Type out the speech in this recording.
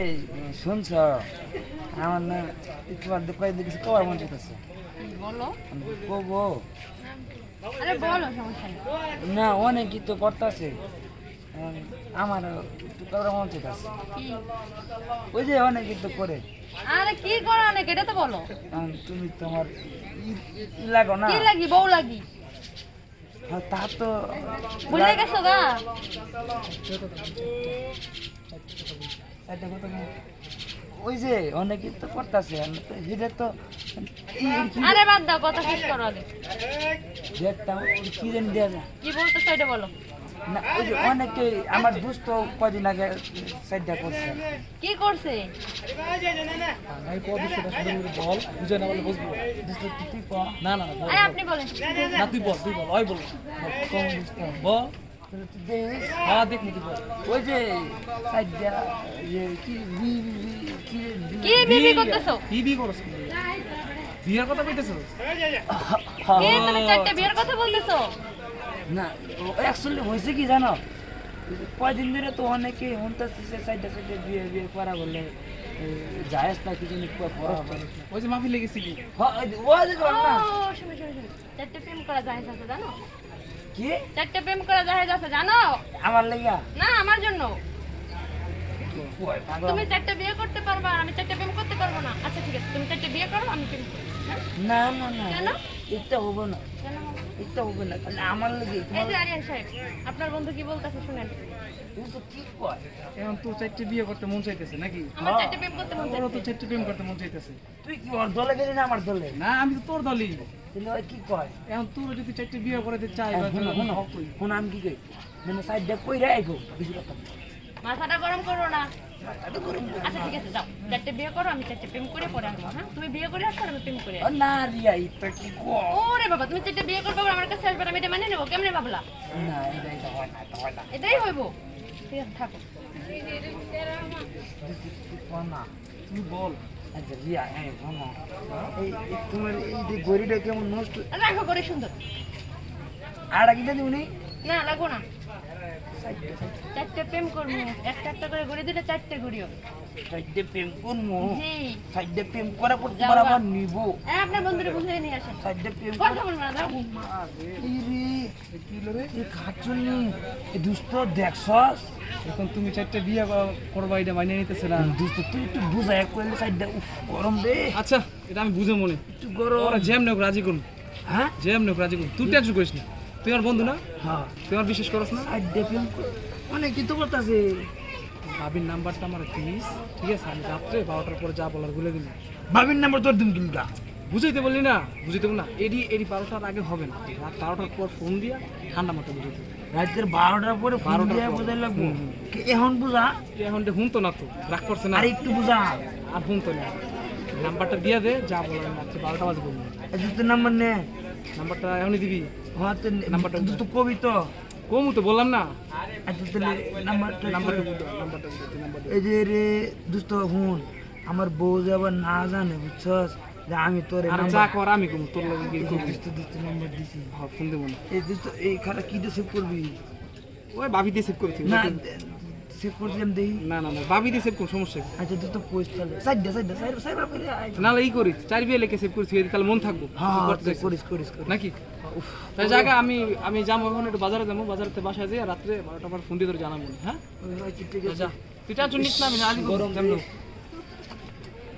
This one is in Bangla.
এই শুনছ আমার না তোমার কয়েকদিন কিছু কবার মন চাইতেছে বলো। কবো আরে বলো, সমস্যা নেই। না অনেকই তো করতেছে আমার একটু কবার মন চাইতেছে কি? ওই যে অনেকই তো করে আরে কি করো অনেক, এটা তো বলো। তুমি তোমার ই লাগো না কি লাগি? বউ লাগি? হ্যাঁ, তা তো ভুলে গেছো গা? একটা কথা বল। ওই যে অনেকে তো করতেছে এটা তো আরে বাদ দাও, কথা শেষ করো আগে। দেখতাম কি জানি দেওয়া যায় কি বলতেছো এটা বলো। না ওই যে অনেকে আমার দোস্ত কদিন আগে সাইডটা করছে কি করছে? বল বুঝে না বলে বুঝবো দোস্ত তুই ক না না না বল আরে আপনি বলেন। না তুই বল ওই বল কম দোস্ত বল তুই দেখ হ্যাঁ দেখ তুই বল ওই যে সাইডটা যে কি কি কি বিবি করতেছো? কি বি করছ বিয়ের কথা কইতেছ কি তুমি চারটে বিয়ের কথা বলতেছো? না অ্যাকচুয়ালি হয়েছে কি জানো কয়দিন ধরে তো অনেকে শুনতেছে সাইডে সাইডে বিয়ে বিয়ে করা বলে জায়েজ না কিছু খরচ ওই যে মাহফিলে গেছিলি ওই যে ও বল না শুনো শুনো শুনো, চারটে প্রেম করা জায়েজ আছে জানো? কি চারটে প্রেম করা জায়েজ আছে জানো? আমার লেগা না, আমার জন্য। পাগল। তুমি চারটে বিয়ে করতে পারবা আর আমি চারটে প্রেম করতে পারবো না? আচ্ছা ঠিক আছে, তুমি চারটে বিয়ে করো, আমি প্রেম করি। হ্যাঁ? না না না কেন? এটা হবে না কেন হবে? এটা হবে না তাহলে আমার লেগে এই তোমার যে আরিয়ান সাহেব, আপনার বন্ধু কি বলতেছে শুনেন। তুই তো কি কয় এখন তোর চারটে বিয়ে করতে মন চাইতেছে নাকি আমার চারটে প্রেম করতে মন ওরও তো চাইছে। চারটে প্রেম করতে মন চাইতেছে তুই কি ওর দলে গেলি না আমার দলে না আমি তো তোর দলই তাহলে ওই কি কয় এখন তোর যদি চারটে বিয়ে করতে চাই বা শোনো তুই শোনো হক কই শোনো আমি কি কই মানে সাইডটা কইরা আইবো বেশি কথা না। মাথাটা গরম করো না। মাথাটা গরম করো আচ্ছা না। ঠিক আছে, যাও চারটে বিয়ে করো, আমি চারটে প্রেম করে পরে আসবো। হ্যাঁ, তুমি বিয়ে করে আসো আর আমি প্রেম করে ও আসবো। না রিয়া এটা কি কয় ওরে বাবা, তুমি চারটে বিয়ে করবে আর আমার কাছে আসবে, আমি এটা মানে নেবো? কেমনে ভাবলা? না এটা হয় না এটা হয় না এটাই হইব। ঠিক আছে, থাকো। না তুই বল আচ্ছা রিয়া হ্যাঁ শোনো এই তোমার এই যে গড়িটা কেমন নষ্ট রাখো করে সুন্দর। আর কিটা দিবনি না, লাগবো না। চারটে প্রেম করবো, একটা একটা করে ঘুরে দিলে চারটে ঘুরিও। সাইডে প্রেম করবো জি। সাইডে প্রেম করা পর যাও তোমার গা। আবার নিব আপনার বন্ধুরে বুঝিয়ে নিয়ে আসেন। সাইডে প্রেম কথা বলবো না, যাও। কি রে এই খাচ্ছনি এই দুষ্ট দেখছস এখন তুমি চারটে বিয়ে করবা এটা মাইনে নিতেছে না দুষ্ট তুই একটু বুঝাই করলে সাইডে উফ গরম রে আচ্ছা এটা আমি বুঝে মনে একটু গরম ওরা যেমন হোক রাজি করুন হ্যাঁ যেমন হোক রাজি করুন তুই টেনশন করিস না তুই আমার বন্ধু না হ্যাঁ তুই আমার বিশ্বাস করস না সাইডে প্রেম অনেক কিছু করতেছে ভাবির নাম্বারটা আমার প্লিজ ঠিক আছে আমি রাত্রে 12টার পরে যা বলার বলে দিন ভাবির নাম্বার তোর দিন কিনটা বুঝাইতে বললি না বুঝাইতে বল না এডি 12টার আগে হবে না রাত 12টার পর ফোন দিয়া ঠান্ডা মাথা বুঝাইতে রাতের 12টার পরে 12টার দিয়ে পর। বুঝাই লাগবো কি এখন বুঝা এখন হুন তো না তো রাগ করছে না আর একটু বুঝা আর হুন তো না নাম্বারটা দিয়া দে যা বলার আমি রাত্রে 12টা বাজে বলবো তোর নাম্বার নে নাম্বারটা এখনই দিবি হ্যাঁ তোর নাম্বারটা তুই তো কবি তো কমু তো বললাম না আচ্ছা তাহলে নাম্বারটা নাম্বারটা নাম্বারটা নাম্বারটা এই যে রে দোস্ত হুন আমার বউ যে আবার না জানে বুঝছস যে আমি তোর আর যা কর আমি কমু তোর লগে গিয়ে করবি দোস্ত দোস্ত নাম্বার দিছি হ্যাঁ ফোন দেবো না এই দোস্ত এই খাতা কি সেভ করবি ওই ভাবি দিয়ে সেভ করেছি না সেভ করছি আমি দেখি না না না ভাবি দিয়ে সেভ কোন সমস্যা কি? আচ্ছা দোস্ত পোস্ট চলে সাইড সাইবার করে না ই করিস 4 বিয়ে লেখে সেভ করেছি তাহলে মন থাকবো হ্যাঁ তুই করতে চাইছিস। করিস করিস করিস নাকি তাই জায়গা আমি যাবো এখন একটু বাজারে যাবো বাজারেতে বাসায় যাই আর রাত্রে 12টার পর ফোন দিয়ে তোর জানাবো হ্যাঁ ঠিক যা আছে তুই টেনশন নিস না আমি আজ গরম